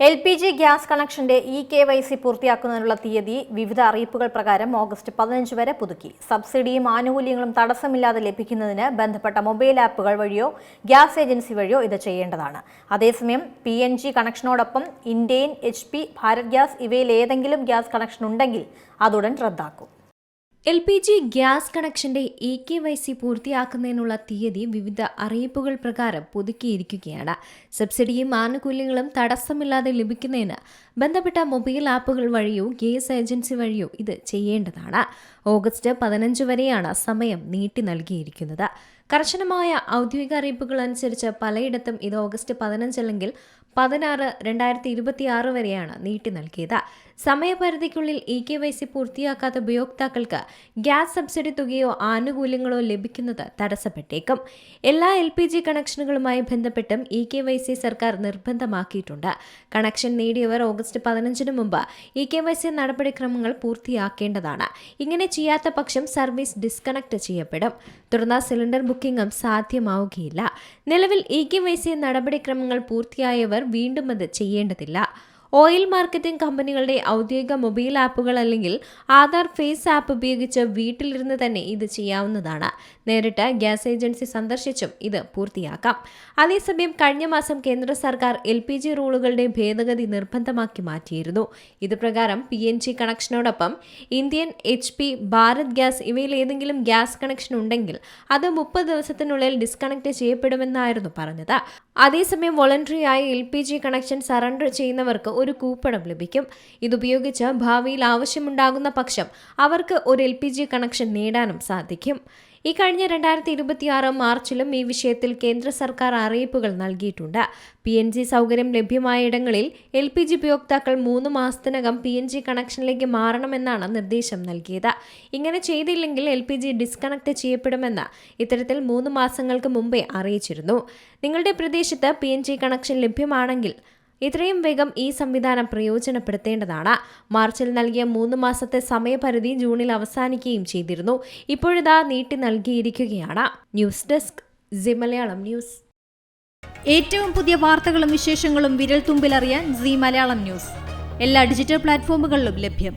LPG gas കണക്ഷന്റെ KYC പൂർത്തിയാക്കുന്നതിനുള്ള തീയതി വിവിധ അറിയിപ്പുകൾ പ്രകാരം ഓഗസ്റ്റ് 15 വരെ പുതുക്കി. സബ്സിഡിയും ആനുകൂല്യങ്ങളും തടസ്സമില്ലാതെ ലഭിക്കുന്നതിന് ബന്ധപ്പെട്ട മൊബൈൽ ആപ്പുകൾ വഴിയോ ഗ്യാസ് ഏജൻസി വഴിയോ ഇത് ചെയ്യേണ്ടതാണ്. അതേസമയം PNG കണക്ഷനോടൊപ്പം ഇന്ത്യൻ, HP, ഭാരത് ഗ്യാസ് ഇവയിൽ ഏതെങ്കിലും ഗ്യാസ് കണക്ഷൻ ഉണ്ടെങ്കിൽ അതുടൻ റദ്ദാക്കും. LPG ഗ്യാസ് കണക്ഷന്റെ KYC പൂർത്തിയാക്കുന്നതിനുള്ള തീയതി വിവിധ അറിയിപ്പുകൾ പ്രകാരം പുതുക്കിയിരിക്കുകയാണ്. സബ്സിഡിയും ആനുകൂല്യങ്ങളും തടസ്സമില്ലാതെ ലഭിക്കുന്നതിന് ബന്ധപ്പെട്ട മൊബൈൽ ആപ്പുകൾ വഴിയോ ഗ്യാസ് ഏജൻസി വഴിയോ ഇത് ചെയ്യേണ്ടതാണ്. ഓഗസ്റ്റ് 15 വരെയാണ് സമയം നീട്ടി നൽകിയിരിക്കുന്നത്. കർശനമായ ഔദ്യോഗിക അറിയിപ്പുകൾ അനുസരിച്ച് പലയിടത്തും ഇത് ഓഗസ്റ്റ് 15 അല്ലെങ്കിൽ 16, 2026 വരെയാണ് നീട്ടി നൽകിയത്. സമയപരിധിക്കുള്ളിൽ KYC പൂർത്തിയാക്കാത്ത ഉപയോക്താക്കൾക്ക് ഗ്യാസ് സബ്സിഡി തുകയോ ആനുകൂല്യങ്ങളോ ലഭിക്കുന്നത് തടസ്സപ്പെട്ടേക്കും. എല്ലാ LPG കണക്ഷനുകളുമായി ബന്ധപ്പെട്ടും KYC സർക്കാർ നിർബന്ധമാക്കിയിട്ടുണ്ട്. കണക്ഷൻ നേടിയവർ ഓഗസ്റ്റ് 15 മുമ്പ് KYC നടപടിക്രമങ്ങൾ പൂർത്തിയാക്കേണ്ടതാണ്. ഇങ്ങനെ ചെയ്യാത്ത പക്ഷം സർവീസ് ഡിസ്കണക്ട് ചെയ്യപ്പെടും. തുടർന്ന് സിലിണ്ടർ ബുക്കിംഗും സാധ്യമാവുകയില്ല. നിലവിൽ KYC നടപടിക്രമങ്ങൾ പൂർത്തിയായവർ വീണ്ടും അത് ചെയ്യേണ്ടതില്ല. ഓയിൽ മാർക്കറ്റിംഗ് കമ്പനികളുടെ ഔദ്യോഗിക മൊബൈൽ ആപ്പുകൾ അല്ലെങ്കിൽ ആധാർ ഫേസ് ആപ്പ് ഉപയോഗിച്ച് വീട്ടിലിരുന്ന് തന്നെ ഇത് ചെയ്യാവുന്നതാണ്. നേരിട്ട് ഗ്യാസ് ഏജൻസി സന്ദർശിച്ചും ഇത് പൂർത്തിയാക്കാം. അതേസമയം കഴിഞ്ഞ മാസം കേന്ദ്ര സർക്കാർ LPG റൂളുകളുടെ ഭേദഗതി നിർബന്ധമാക്കി മാറ്റിയിരുന്നു. ഇതുപ്രകാരം PNG കണക്ഷനോടൊപ്പം ഇന്ത്യൻ, HP, ഭാരത് ഗ്യാസ് ഇവയിൽ ഏതെങ്കിലും ഗ്യാസ് കണക്ഷൻ ഉണ്ടെങ്കിൽ അത് 30 ദിവസത്തിനുള്ളിൽ ഡിസ്കണക്ട് ചെയ്യപ്പെടുമെന്നായിരുന്നു പറഞ്ഞത്. അതേസമയം വോളണ്ടറിയായി LPG കണക്ഷൻ സറണ്ടർ ചെയ്യുന്നവർക്ക് ഒരു കൂപ്പണം ലഭിക്കും. ഇതുപയോഗിച്ച് ഭാവിയിൽ ആവശ്യമുണ്ടാകുന്ന പക്ഷം അവർക്ക് ഒരു LPG കണക്ഷൻ നേടാനും സാധിക്കും. കഴിഞ്ഞ 2026 മാർച്ചിലും ഈ വിഷയത്തിൽ കേന്ദ്ര സർക്കാർ അറിയിപ്പുകൾ നൽകിയിട്ടുണ്ട്. PNG സൗകര്യം ലഭ്യമായ ഇടങ്ങളിൽ LPG ഉപയോക്താക്കൾ 3 മാസത്തിനകം PNG കണക്ഷനിലേക്ക് മാറണമെന്നാണ് നിർദ്ദേശം നൽകിയത്. ഇങ്ങനെ ചെയ്തില്ലെങ്കിൽ LPG ഡിസ്കണക്ട് ചെയ്യപ്പെടുമെന്ന് ഇത്തരത്തിൽ 3 മാസങ്ങൾക്ക് മുമ്പേ അറിയിച്ചിരുന്നു. നിങ്ങളുടെ പ്രദേശത്ത് PNG കണക്ഷൻ ലഭ്യമാണെങ്കിൽ ഇത്രയും വേഗം ഈ സംവിധാനം പ്രയോജനപ്പെടുത്തേണ്ടതാണ്. മാർച്ചിൽ നൽകിയ 3 മാസത്തെ സമയപരിധി ജൂണിൽ അവസാനിക്കുകയും ചെയ്തിരുന്നു. ഇപ്പോഴിതാ നീട്ടി നൽകിയിരിക്കുകയാണ്. News desk Zee Malayalam news. ഏറ്റവും പുതിയ വാർത്തകളും വിശേഷങ്ങളും വിരൽ തുമ്പിലറിയാൻ സീ മലയാളം ന്യൂസ് എല്ലാ ഡിജിറ്റൽ പ്ലാറ്റ്ഫോമുകളിലും ലഭ്യം.